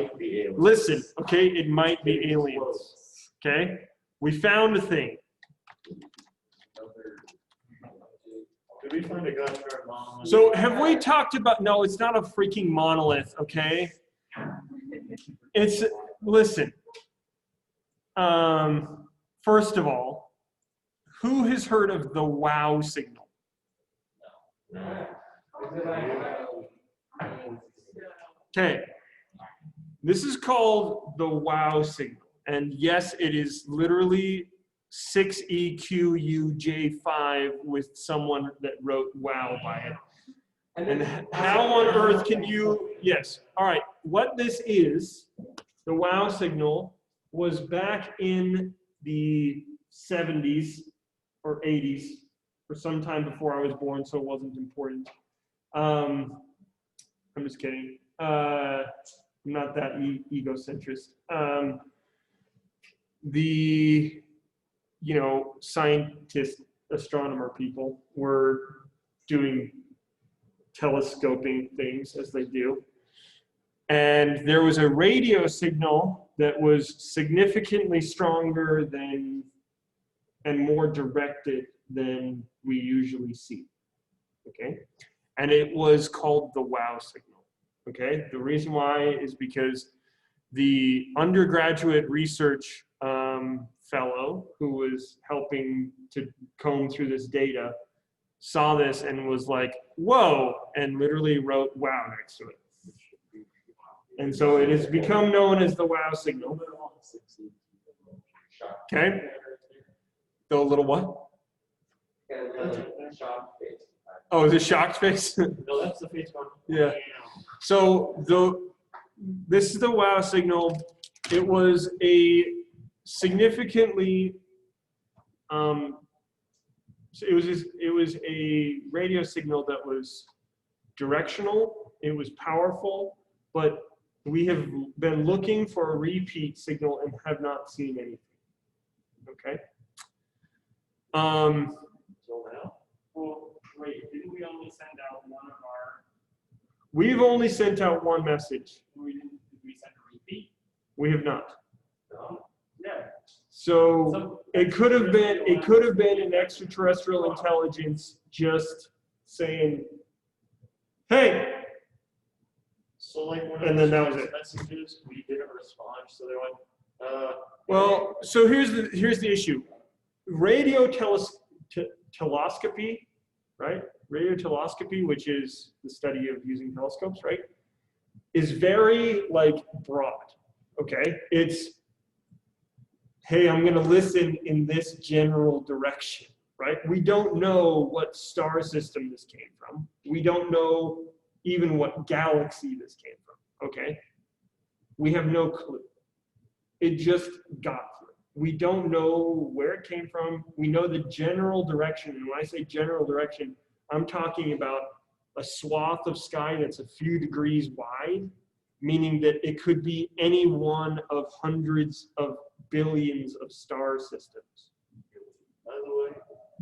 might be aliens. Listen, okay, it might be aliens. Okay? We found a thing. Did we find a gunshot monolith? So have we talked about, no, it's not a freaking monolith, okay? It's, listen, first of all, who has heard of the wow signal? Okay, this is called the wow signal. And yes, it is literally 6EQUJ5 with someone that wrote wow by it. And how on earth can you, yes, all right, what this is, the wow signal was back in the 70s or 80s, or sometime before I was born, so it wasn't important. I'm just kidding. I'm not that egocentrist. The, you know, scientist, astronomer people were doing telescoping things as they do. And there was a radio signal that was significantly stronger than and more directed than we usually see. Okay? And it was called the wow signal. Okay? The reason why is because the undergraduate research fellow who was helping to comb through this data saw this and was like, whoa, and literally wrote wow next to it. And so it has become known as the wow signal. Okay? The little what? Oh, is it shocked face? No, that's the face one. Yeah. So this is the wow signal. It was a significantly it was a radio signal that was directional. It was powerful, but we have been looking for a repeat signal and have not seen anything. Okay. Until now? Well, wait, didn't we only send out one of our? We've only sent out one message. Did we send a repeat? We have not. No. Yeah. So it could have been an extraterrestrial intelligence just saying, "Hey." So like when And then that was it. Messages, we didn't respond, so they went. Well, so here's the issue. Radio telescopy, right? Radio telescopy, which is the study of using telescopes, right? Is very like broad. Okay, it's, hey, I'm going to listen in this general direction, right? We don't know what star system this came from. We don't know even what galaxy this came from, okay? We have no clue. It just got through. We don't know where it came from. We know the general direction. And when I say general direction, I'm talking about a swath of sky that's a few degrees wide, meaning that it could be any one of hundreds of billions of star systems. By the way,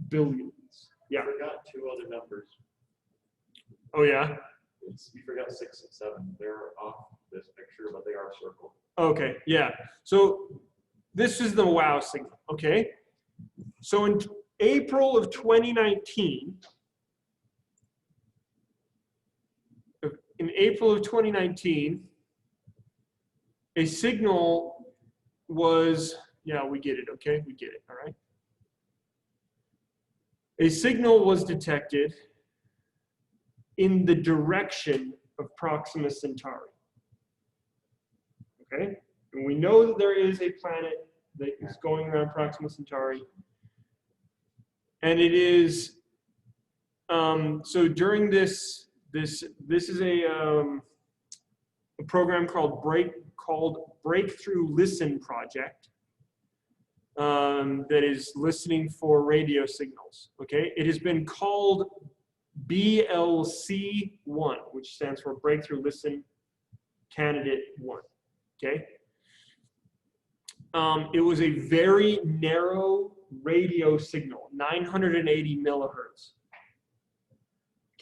billions. Yeah. I forgot two other numbers. Oh yeah? You forgot 6 and 7. They're off this picture, but they are circled. Okay, yeah. So this is the wow signal, okay? So in April of 2019, a signal was, yeah, we get it, okay? We get it, all right? A signal was detected in the direction of Proxima Centauri. Okay? And we know that there is a planet that is going around Proxima Centauri. And it is, so during this is a program called Breakthrough Listen Project that is listening for radio signals. Okay? It has been called BLC1, which stands for Breakthrough Listen Candidate 1. Okay? It was a very narrow radio signal, 980 millihertz.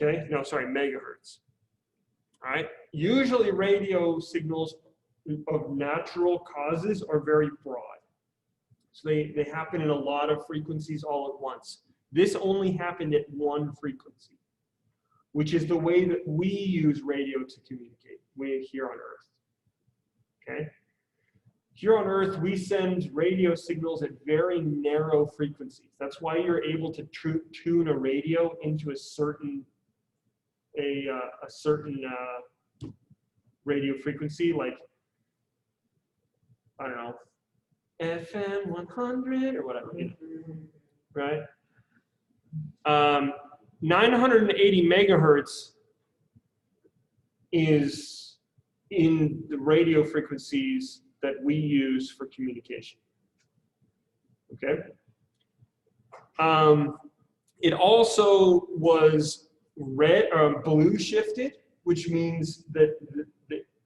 Okay? No, sorry, megahertz. All right? Usually radio signals, of natural causes are very broad. So they happen in a lot of frequencies all at once. This only happened at one frequency, which is the way that we use radio to communicate here on Earth. Okay? Here on Earth, we send radio signals at very narrow frequencies. That's why you're able to tune a radio into a certain radio frequency, like, I don't know, FM 100 or whatever, you know, right? 980 megahertz is in the radio frequencies that we use for communication. Okay. It also was blue shifted, which means that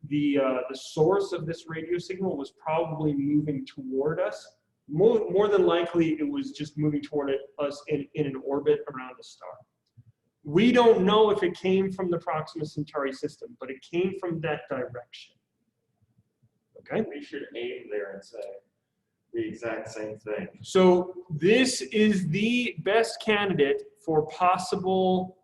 the source of this radio signal was probably moving toward us. More than likely, it was just moving toward us in an orbit around a star. We don't know if it came from the Proxima Centauri system, but it came from that direction. Okay? We should aim there and say the exact same thing. So this is the best candidate for possible,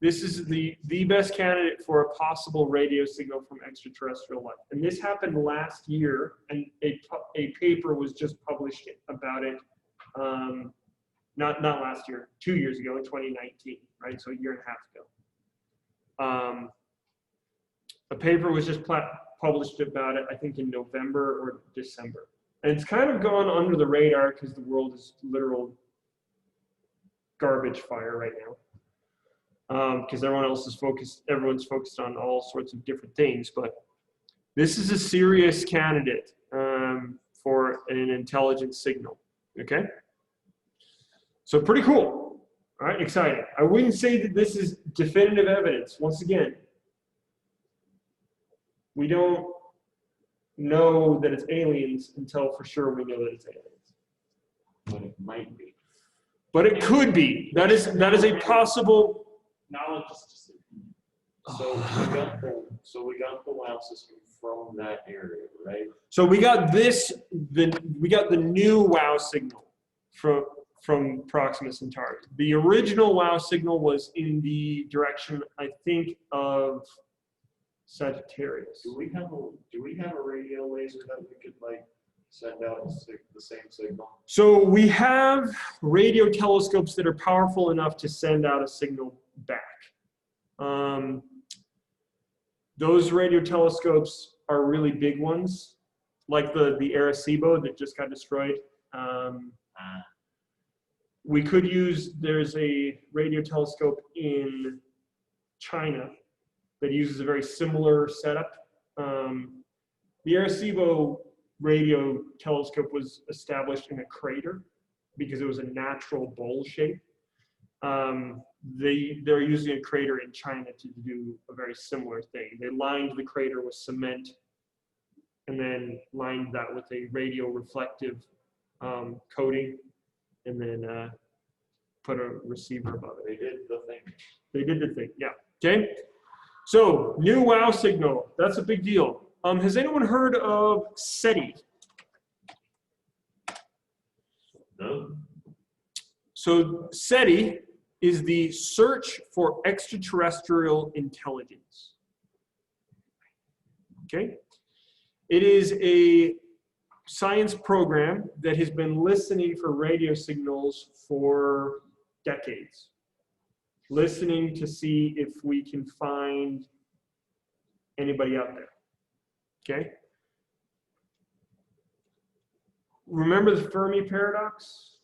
this is the best candidate for a possible radio signal from extraterrestrial life. And this happened last year, and a paper was just published about it, not last year, 2 years ago in 2019, right? So a year and a half ago. A paper was just published about it, I think in November or December. And it's kind of gone under the radar because the world is literal garbage fire right now. Because everyone's focused on all sorts of different things. But this is a serious candidate for an intelligent signal, okay? So pretty cool, all right, exciting. I wouldn't say that this is definitive evidence. Once again, we don't know that it's aliens until for sure we know that it's aliens. But it might be. But it could be. That is a possible. Knowledge is just. So we got the WOW system from that area, right? So we got the new WOW signal from Proxima Centauri. The original WOW signal was in the direction, I think, of Sagittarius. Do we have a radio laser that we could like send out the same signal? So we have radio telescopes that are powerful enough to send out a signal back. Those radio telescopes are really big ones, like the Arecibo that just got destroyed. We could use, there's a radio telescope in China that uses a very similar setup. The Arecibo radio telescope was established in a crater because it was a natural bowl shape. They're using a crater in China to do a very similar thing. They lined the crater with cement and then lined that with a radio reflective coating, and then put a receiver above it. They did the thing. They did the thing, yeah. Okay. So new WOW signal. That's a big deal. Has anyone heard of SETI? No. So SETI is the Search for Extraterrestrial Intelligence. Okay? It is a science program that has been listening for radio signals for decades. Listening to see if we can find anybody out there. Okay? Remember the Fermi paradox?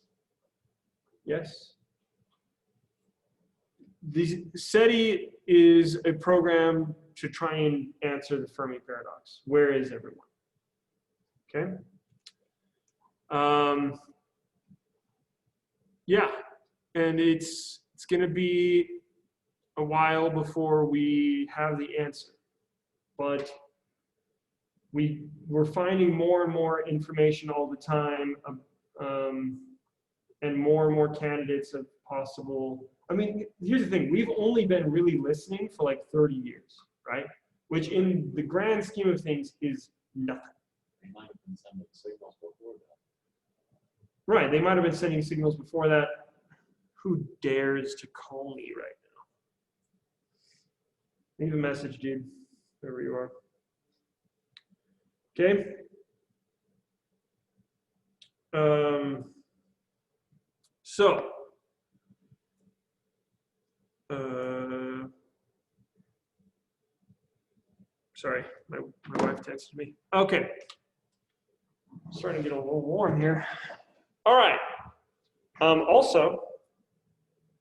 Yes? The SETI is a program to try and answer the Fermi paradox. Where is everyone? Okay? Yeah, and it's going to be a while before we have the answer, but we're finding more and more information all the time, and more candidates of possible. I mean, here's the thing: we've only been really listening for like 30 years, right? which in the grand scheme of things is nothing. They might have been sending signals before that. Right, they might have been sending signals before that. Who dares to call me right now? Leave a message, dude, wherever you are. Okay. So, sorry, my wife texted me. Okay. Starting to get a little warm here. All right. Also,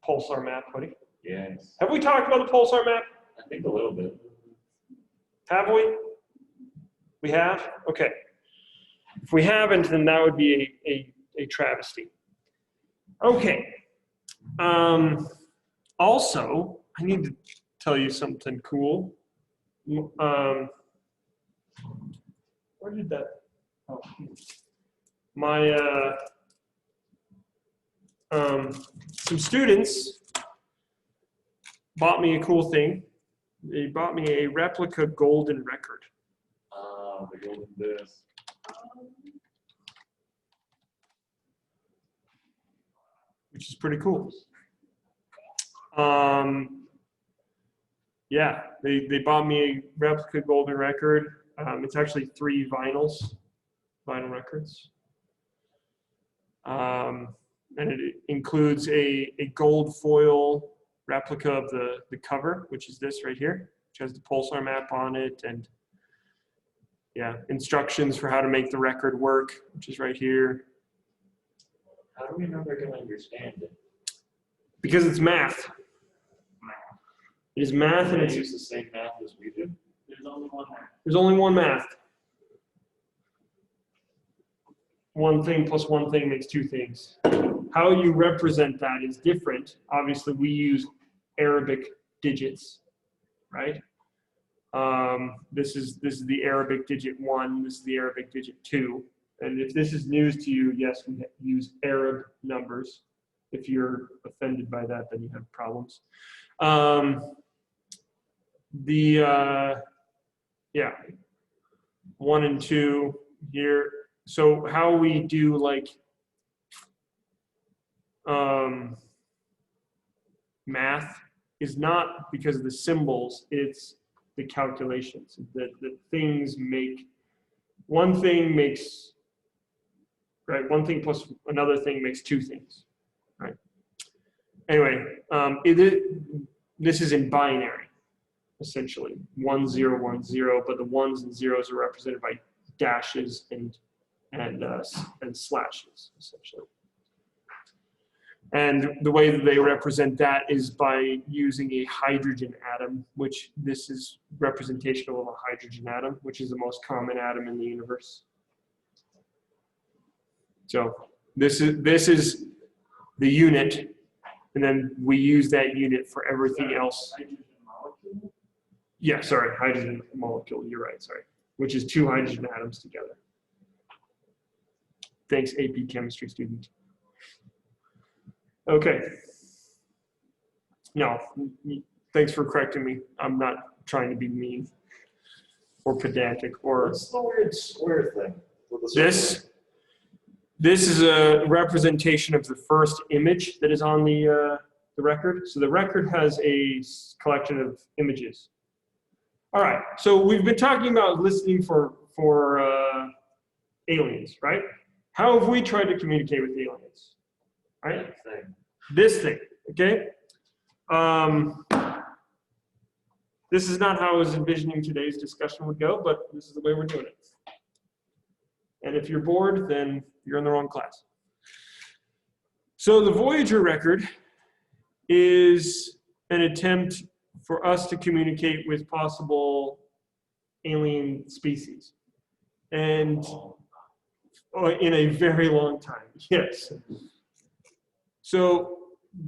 pulsar map, buddy. Yes. Have we talked about the pulsar map? I think a little bit. Have we? We have? Okay. If we haven't, then that would be a travesty. Okay. Also, I need to tell you something cool. Where did that? Oh, my some students bought me a cool thing. They bought me a replica golden record. The golden disc. Which is pretty cool. Yeah, they bought me a replica golden record. It's actually 3 vinyl records. And it includes a gold foil replica of the cover, which is this right here, which has the pulsar map on it, and yeah, instructions for how to make the record work, which is right here. How do we know they're going to understand it? Because it's math. It is math, Do and they it's use the same math as we do? There's only one math. there's only one math. One thing plus one thing makes 2 things. How you represent that is different. Obviously, we use Arabic digits, right? This is the Arabic digit 1. This is the Arabic digit 2. And if this is news to you, yes, we use Arab numbers. If you're offended by that, then you have problems. Yeah, 1 and 2 here. So how we do like math is not because of the symbols, it's the calculations. The things make, one thing makes, right, one thing plus another thing makes 2 things, right? Anyway, this is in binary, essentially, 1 0 1 0, but the 1s and 0s are represented by dashes and slashes, essentially. And the way that they represent that is by using a hydrogen atom, which this is representational of a hydrogen atom, which is the most common atom in the universe. So this is the unit, and then we use that unit for everything else. Hydrogen molecule? Yeah, sorry, hydrogen molecule, you're right, sorry. Which is 2 hydrogen atoms together. Thanks, AP chemistry student. Okay. No, thanks for correcting me. I'm not trying to be mean or pedantic or. What's the weird square thing? With the This is a representation of the first image that is on the record. So the record has a collection of images. All right. So we've been talking about listening for aliens, right? How have we tried to communicate with aliens? Right? thing. This thing, okay? This is not how I was envisioning today's discussion would go, but this is the way we're doing it. And if you're bored, then you're in the wrong class. So the Voyager record is an attempt for us to communicate with possible alien species. And in a very long time, yes. So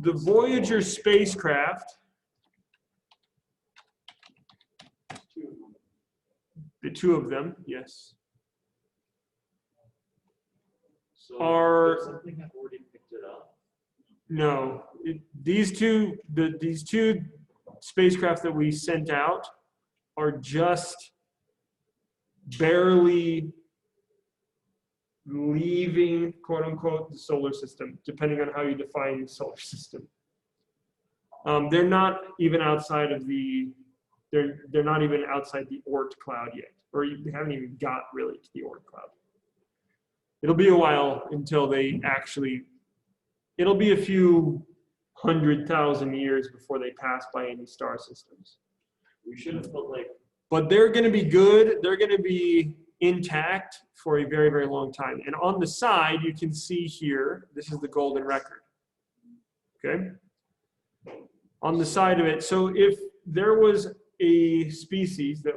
the Voyager spacecraft, the 2 of them, yes, So are there's something that already picked it up. no. These two spacecraft that we sent out are just barely leaving, quote unquote, the solar system, depending on how you define the solar system. They're not even outside of the, they're not even outside the Oort cloud yet, or they haven't even got really to the Oort cloud. It'll be a while until they actually, it'll be a few 100,000 years before they pass by any star systems. We should have put like. But they're going to be good. They're going to be intact for a very, very long time. And on the side, you can see here, this is the golden record. Okay? On the side of it, so if there was a species that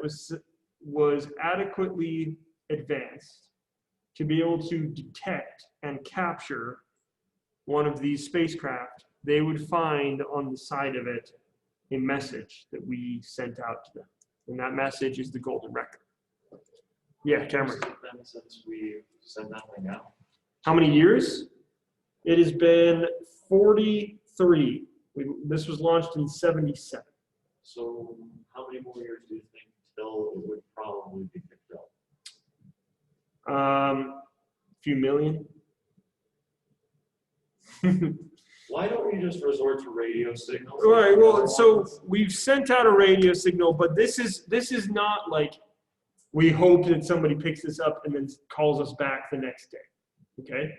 was adequately advanced to be able to detect and capture one of these spacecraft, they would find on the side of it a message that we sent out to them. And that message is the golden record. Yeah, Cameron. Then since we sent that thing out. How many years? It has been 43. This was launched in 77. So how many more years do you think till it would probably be picked up? A few million. Why don't we just resort to radio signals? All right, well, so we've sent out a radio signal, but this is not like we hope that somebody picks this up and then calls us back the next day, okay?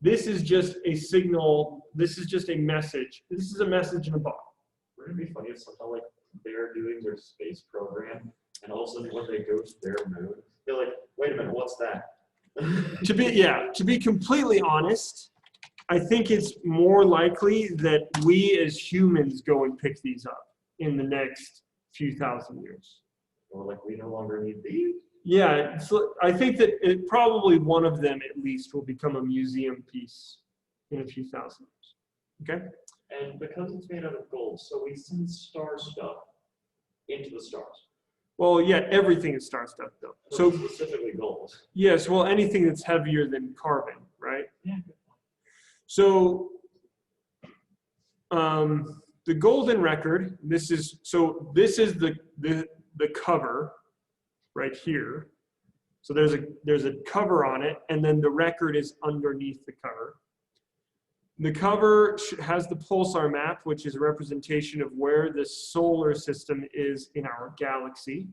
This is just a signal, this is just a message. This is a message in a bottle. Wouldn't it be funny if somehow like they're doing their space program and all of a sudden when they go to their moon, they're like, wait a minute, what's that? To be completely honest, I think it's more likely that we as humans go and pick these up in the next few thousand years. Or like we no longer need these. Yeah, so I think that probably one of them at least will become a museum piece in a few thousand years. Okay? And because it's made out of gold, so we send star stuff into the stars. Well, yeah, everything is star stuff though. So So specifically gold. yes, well, anything that's heavier than carbon, right? Yeah. So the golden record, this is the cover right here. So there's a cover on it, and then the record is underneath the cover. The cover has the pulsar map, which is a representation of where the solar system is in our galaxy,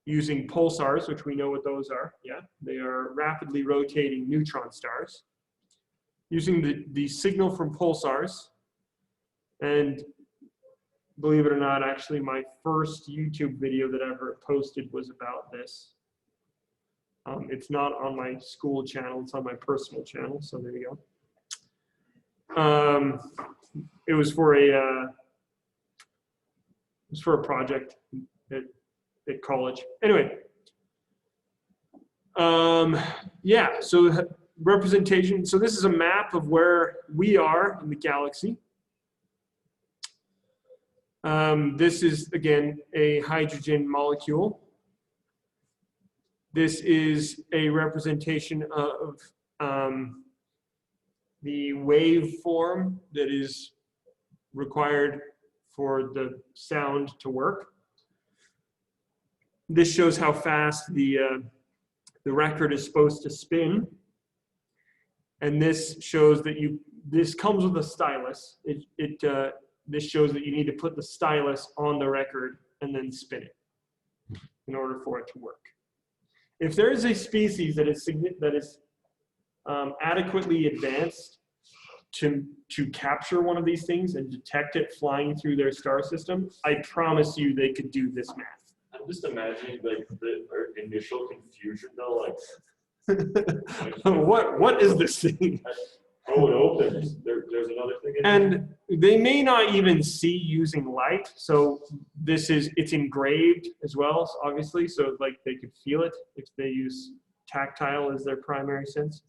using pulsars, which we know what those are. Yeah, they are rapidly rotating neutron stars. Using the signal from pulsars, and believe it or not, actually my first YouTube video that I ever posted was about this. It's not on my school channel, it's on my personal channel, so there you go. It was for a project at college. Anyway, yeah, so representation. So this is a map of where we are in the galaxy. This is, again, a hydrogen molecule. This is a representation of the waveform that is required for the sound to work. This shows how fast the record is supposed to spin. And this shows that this comes with a stylus. This shows that you need to put the stylus on the record and then spin it in order for it to work. If there is a species that is adequately advanced to capture one of these things and detect it flying through their star system, I promise you they could do this math. I'm just imagining like the initial confusion though, like what is this thing? oh, it opens. There's another thing in there. And they may not even see using light. So it's engraved as well, obviously. So like they could feel it if they use tactile as their primary sense.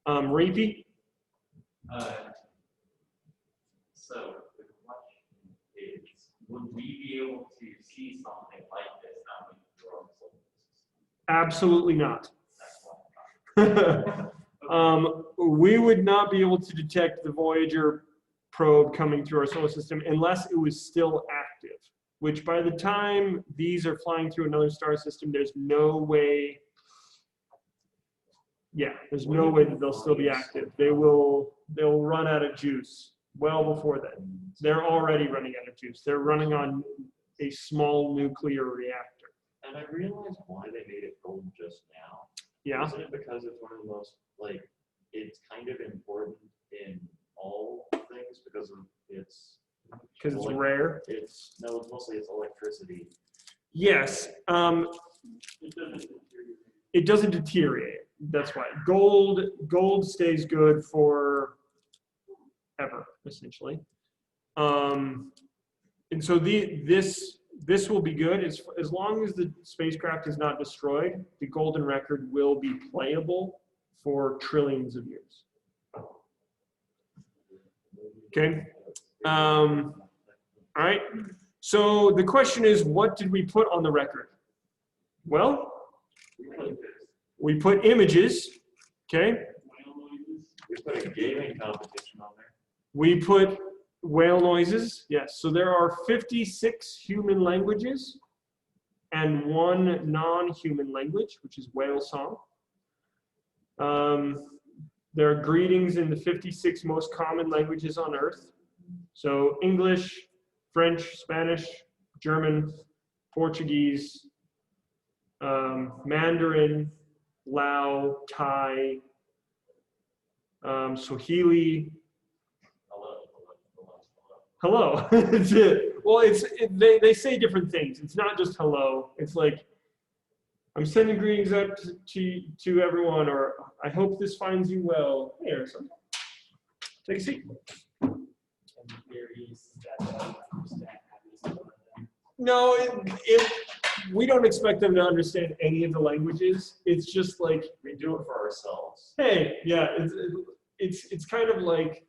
Repeat. So the question is, would we be able to see something like this out in the solar system? Absolutely not. That's one. We would not be able to detect the Voyager probe coming through our solar system unless it was still active. which by the time these are flying through another star system, there's no way, yeah, there's no way that they'll still be active. They'll run out of juice well before then. They're already running out of juice. They're running on a small nuclear reactor. And I realized why they made it gold just now. Yeah. Isn't it because it's one of the most, like, it's kind of important in all things because of its. Because it's like, rare. It's mostly it's electricity. Yes. It doesn't deteriorate. That's why gold stays good for ever, essentially. And so this will be good as long as the spacecraft is not destroyed. The golden record will be playable for trillions of years. Okay. All right. So the question is, what did we put on the record? Well, we put images. Okay. We put a gaming competition on there. We put whale noises. Yes. So there are 56 human languages and 1 non-human language, which is whale song. There are greetings in the 56 most common languages on Earth. So English, French, Spanish, German, Portuguese, Mandarin, Lao, Thai, Swahili. Hello. Well, they say different things. It's not just hello. It's like, I'm sending greetings out to everyone, or I hope this finds you well. Hey, Ericson. Take a seat. No, we don't expect them to understand any of the languages. It's just like, We do it for ourselves. hey, yeah, it's kind of like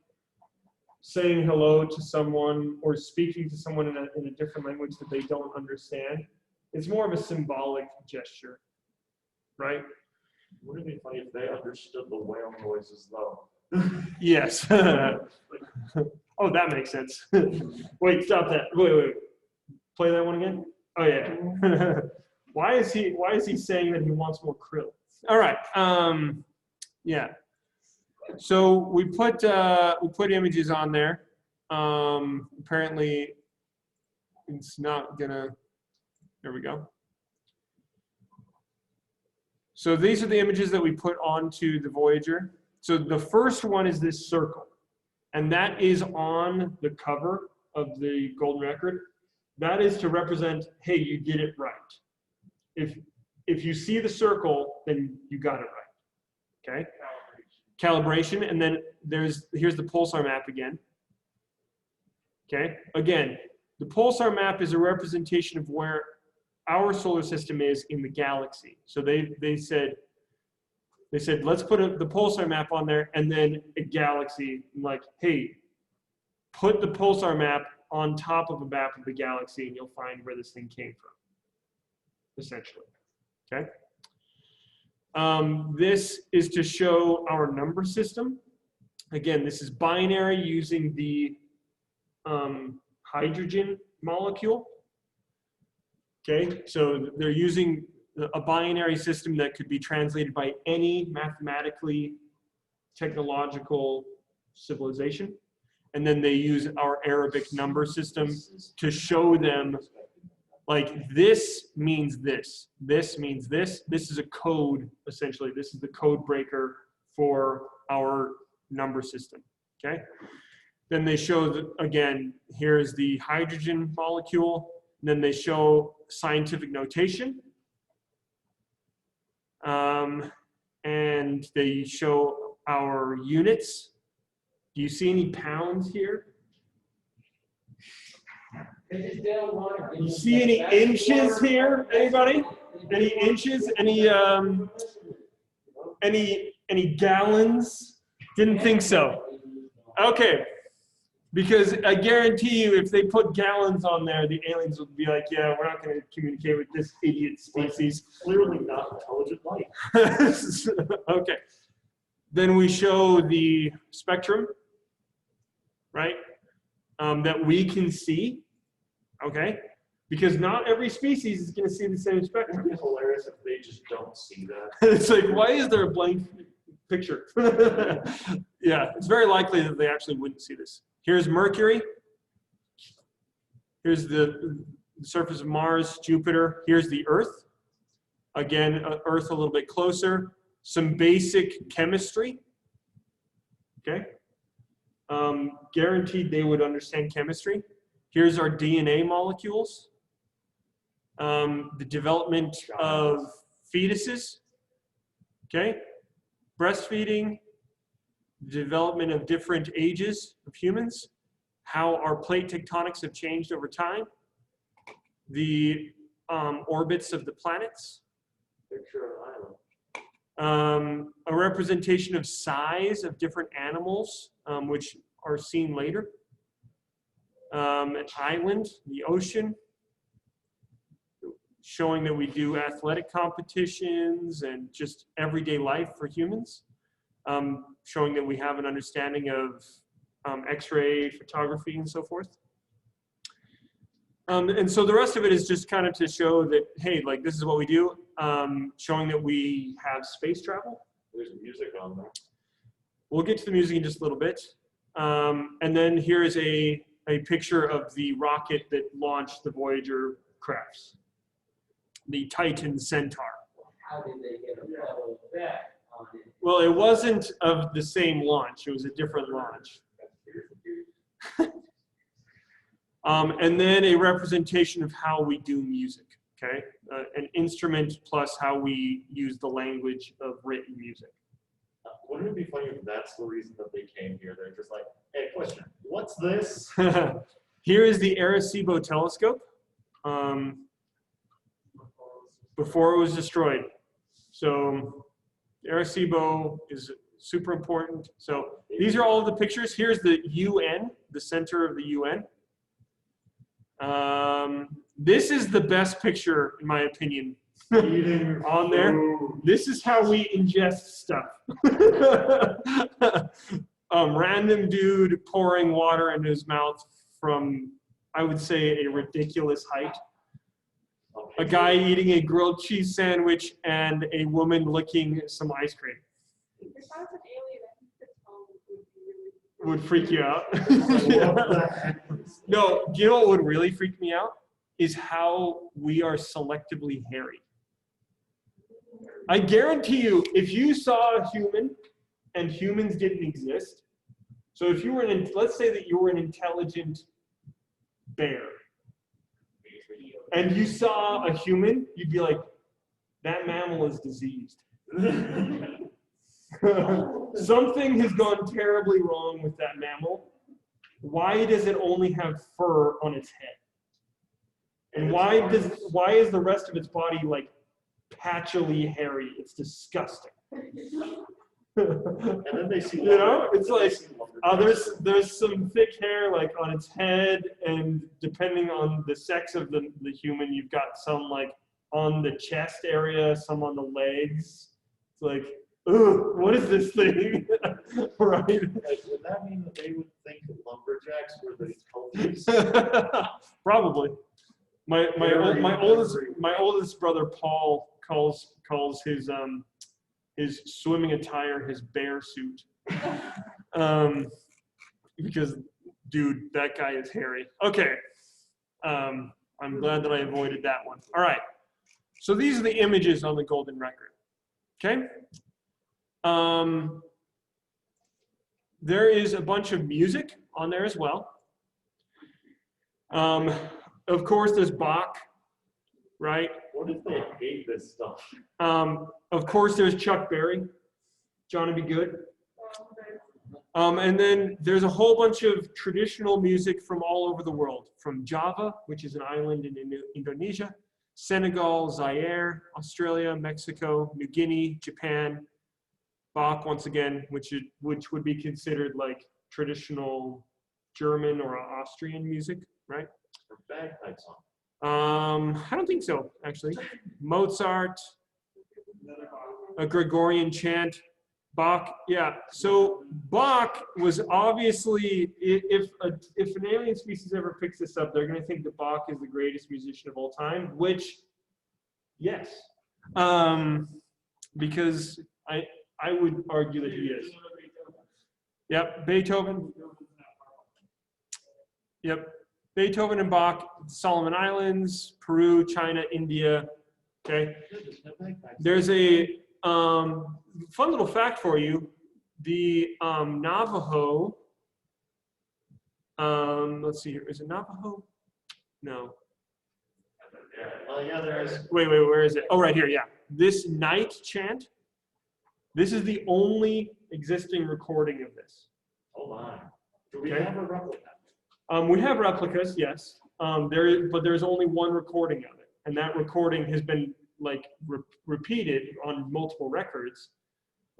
saying hello to someone or speaking to someone in a different language that they don't understand. It's more of a symbolic gesture, right? Wouldn't it be funny if they understood the whale noises, though? Yes. Oh, that makes sense. Wait, stop that. Wait. Play that one again. Oh yeah. Why is he saying that he wants more krill? All right. Yeah. So we put images on there. Apparently, it's not gonna. There we go. So these are the images that we put onto the Voyager. So the first one is this circle, and that is on the cover of the Golden Record. That is to represent, hey, you did it right. If you see the circle, then you got it right. Okay? Calibration, and then here's the pulsar map again. Okay? Again, the pulsar map is a representation of where our solar system is in the galaxy. So they said let's put the pulsar map on there, and then a galaxy, like, hey, put the pulsar map on top of a map of the galaxy, and you'll find where this thing came from, essentially. Okay. This is to show our number system. Again, this is binary using the hydrogen molecule. Okay, so they're using a binary system that could be translated by any mathematically technological civilization. And then they use our Arabic number system to show them, like, this means this, this means this. This is a code, essentially. This is the code breaker for our number system, okay? Then they show, that, again, here's the hydrogen molecule. And then they show scientific notation. And they show our units. Do you see any pounds here? You see any inches here, anybody? Any inches? Any gallons? Didn't think so. Okay. Because I guarantee you, if they put gallons on there, the aliens would be like, yeah, we're not going to communicate with this idiot species. Clearly not intelligent life. Okay. Then we show the spectrum, right, that we can see. Okay. Because not every species is going to see the same spectrum. It'd be hilarious if they just don't see that. It's like, why is there a blank picture? Yeah, it's very likely that they actually wouldn't see this. Here's Mercury. Here's the surface of Mars, Jupiter. Here's the Earth. Again, Earth a little bit closer. Some basic chemistry. Okay. Guaranteed they would understand chemistry. Here's our DNA molecules. The development of fetuses. Okay. Breastfeeding. Development of different ages of humans. How our plate tectonics have changed over time. The orbits of the planets. Picture of an island. A representation of size of different animals, which are seen later. An island, the ocean, showing that we do athletic competitions and just everyday life for humans. Showing that we have an understanding of X-ray photography and so forth. And so the rest of it is just kind of to show that, hey, like this is what we do, showing that we have space travel. There's music on there. We'll get to the music in just a little bit. And then here is a picture of the rocket that launched the Voyager crafts, the Titan Centaur. How did they get a photo of that on it? Well, it wasn't of the same launch. It was a different launch. And then a representation of how we do music, okay? An instrument plus how we use the language of written music. Wouldn't it be funny if that's the reason that they came here? They're just like, hey, question, what's this? Here is the Arecibo telescope before it was destroyed. So Arecibo is super important. So these are all of the pictures. Here's the UN, the center of the UN. This is the best picture, in my opinion, on there. This is how we ingest stuff. Random dude pouring water into his mouth from, I would say, a ridiculous height. A guy eating a grilled cheese sandwich and a woman licking some ice cream. If I was an alien, I think this phone would be really. Would freak you out. What the heck? No, do you know what would really freak me out? Is how we are selectively hairy. I guarantee you, if you saw a human and humans didn't exist, so if you were let's say that you were an intelligent bear, and you saw a human, you'd be like, that mammal is diseased. Something has gone terribly wrong with that mammal. Why does it only have fur on its head? And why is the rest of its body like patchily hairy? It's disgusting. And then they see, You know, it's like there's some thick hair like on its head, and depending on the sex of the human, you've got some like on the chest area, some on the legs. It's like, ugh, what is this thing? Right? Like, would that mean that they would think that lumberjacks were the healthiest? Probably. My oldest brother Paul calls his swimming attire his bear suit. Because dude, that guy is hairy. Okay. I'm glad that I avoided that one. All right. So these are the images on the golden record. Okay? There is a bunch of music on there as well. Of course, there's Bach, right? What if they hate this stuff? Of course, there's Chuck Berry, Johnny B. Good. And then there's a whole bunch of traditional music from all over the world, from Java, which is an island in Indonesia, Senegal, Zaire, Australia, Mexico, New Guinea, Japan. Bach, once again, which would be considered like traditional German or Austrian music, right? Or bagpipe song. I don't think so, actually. Mozart, a Gregorian chant, Bach, yeah. So Bach was obviously, if an alien species ever picks this up, they're going to think that Bach is the greatest musician of all time, which, yes, because I would argue that he is. Yep, Beethoven. Yep, Beethoven and Bach, Solomon Islands, Peru, China, India. Okay, there's a fun little fact for you. The Navajo. Let's see here. Is it Navajo? No. Yeah, there is. Wait, where is it? Oh, right here. Yeah, this night chant. This is the only existing recording of this. Hold on. Do we Okay. have a replica? We have replicas, yes. But there's only one recording of it, and that recording has been like repeated on multiple records.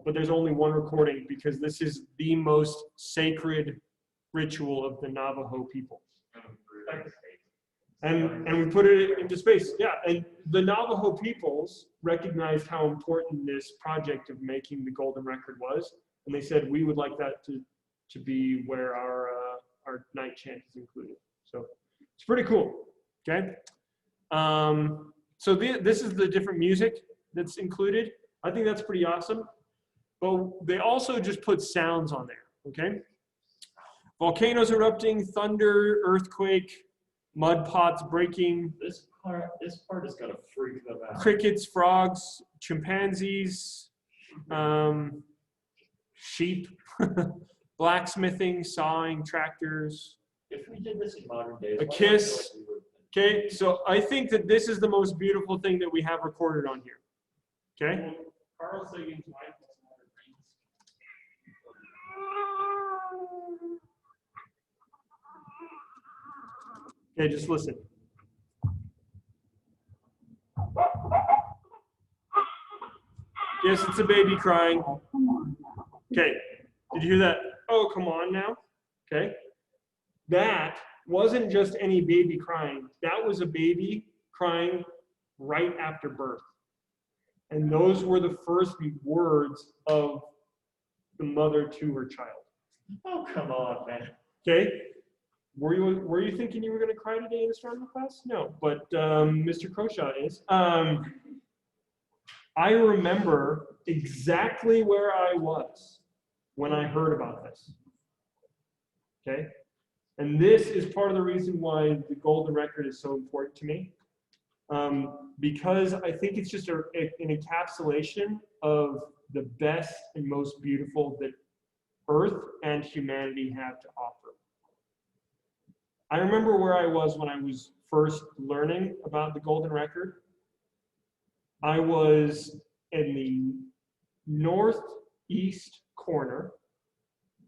But there's only one recording because this is the most sacred ritual of the Navajo people. And we put it into space, yeah. And the Navajo peoples recognized how important this project of making the golden record was, and they said we would like that to be where our night chant is included. So it's pretty cool. Okay. So this is the different music that's included. I think that's pretty awesome. But they also just put sounds on there. Okay. Volcanoes erupting, thunder, earthquake, mud pots breaking, This part is gonna freak them out. crickets, frogs, chimpanzees, sheep, blacksmithing, sawing, tractors. If we did this in modern days, A why do I feel kiss. like we would- Okay, so I think that this is the most beautiful thing that we have recorded on here. Okay? Carl Sagan's wife was another famous. Okay, just listen. Yes, it's a baby crying. Okay, did you hear that? Oh, come on now. Okay. That wasn't just any baby crying. That was a baby crying right after birth. And those were the first words of the mother to her child. Oh, come on, man. Okay? Were you thinking you were going to cry today in astronomy class? No, but Mr. Croshaw is. I remember exactly where I was when I heard about this. Okay? And this is part of the reason why the golden record is so important to me. Because I think it's just an encapsulation of the best and most beautiful that Earth and humanity have to offer. I remember where I was when I was first learning about the golden record. I was in the northeast corner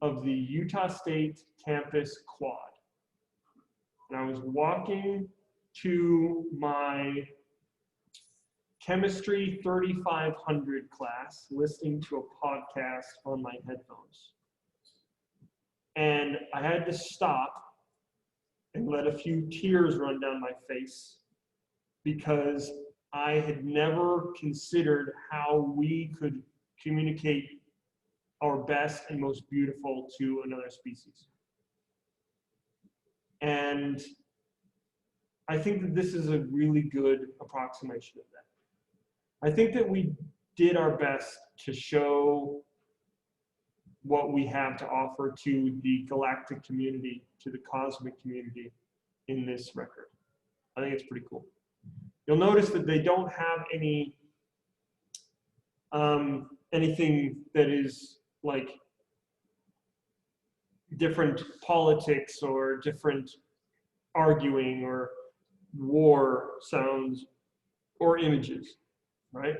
of the Utah State campus quad. And I was walking to my chemistry 3500 class, listening to a podcast on my headphones. And I had to stop and let a few tears run down my face because I had never considered how we could communicate our best and most beautiful to another species. And I think that this is a really good approximation of that. I think that we did our best to show what we have to offer to the galactic community, to the cosmic community in this record. I think it's pretty cool. You'll notice that they don't have any anything that is like different politics or different arguing or war sounds or images, right?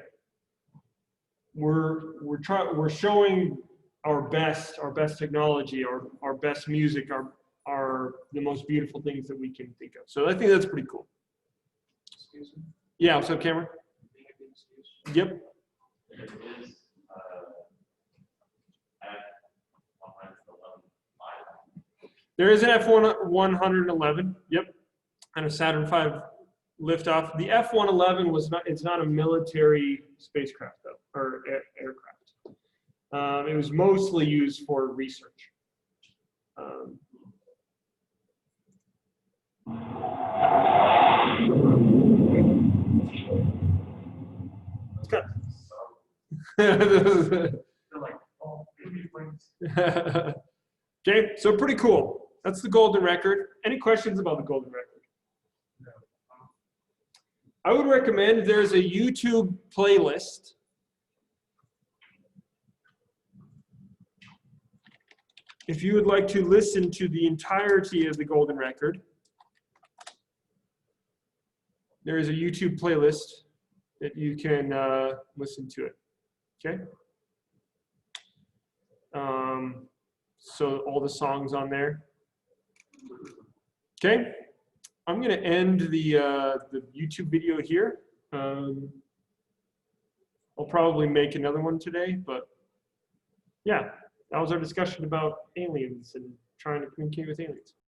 We're showing our best technology, our best music, the most beautiful things that we can think of. So I think that's pretty cool. Excuse me. Yeah, what's up, Cameron? Yep. There is, F-111. There is an F-111, yep, and a Saturn V liftoff. The F-111 it's not a military spacecraft though, or aircraft. It was mostly used for research. It's kind of They're like, oh, baby wings. okay, so pretty cool. That's the golden record. Any questions about the golden record? I would recommend there's a YouTube playlist. If you would like to listen to the entirety of the golden record, there is a YouTube playlist that you can listen to it. Okay? So all the songs on there. Okay? I'm going to end the YouTube video here. I'll probably make another one today, but yeah, that was our discussion about aliens and trying to communicate with aliens.